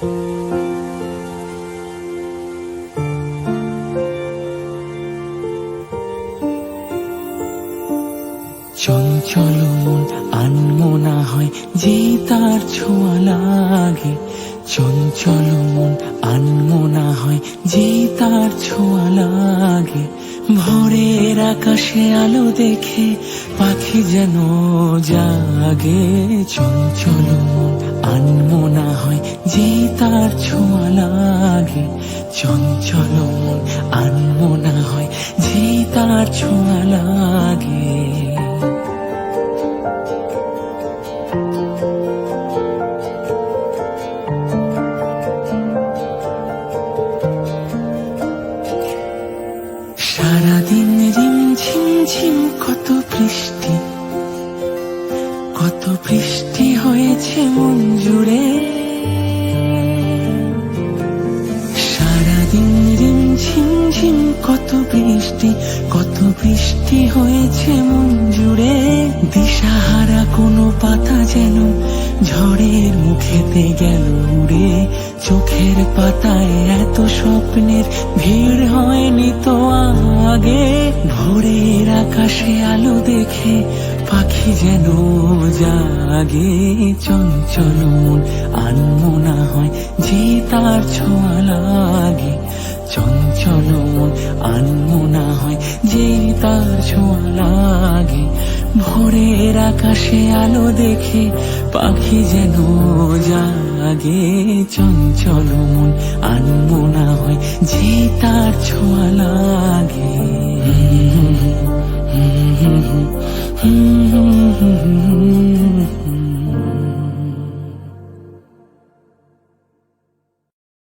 চঞ্চল মন আনমনা হয় যে তার ছোঁয়া লাগে। চঞ্চল মন আনমনা হয় যে তার ছোঁয়া লাগে। ভোরের আকাশে আলো দেখে পাখি যেন জাগে। চঞ্চল মন আনমনা হয় যে তার ছোঁয়া লাগে। চঞ্চল মন আনমনা হয় যে তার ছোঁয়া লাগে। সারাদিন ঝিমঝিম ঝিম কত বৃষ্টি, কত বৃষ্টি হয়েছে মন জুড়ে। সারাদিন ঝিমঝিম ঝিম কত বৃষ্টি, কত বৃষ্টি হয়েছে মন জুড়ে। দিশাহারা কোনো পাতা যেন ঝড়ের মুখেতে গেল উড়ে। চোখের পাতায় এত স্বপ্নের ভিড় হয়নি তো আগে। ভোরের আকাশে আলো দেখে পাখি যেন জাগে। চঞ্চল মন আনমনা হয় যে তার ছোঁয়া লাগে। চঞ্চল মন আনমনা হয় যে তার ছোঁয়া লাগে। ভোরের আকাশে আলো দেখে পাখি যেন জাগে। চঞ্চল মন আনমনা হয় যে তার ছোঁয়া লাগে। হুম হুম হুম হুম হুম হুম হুম হুম।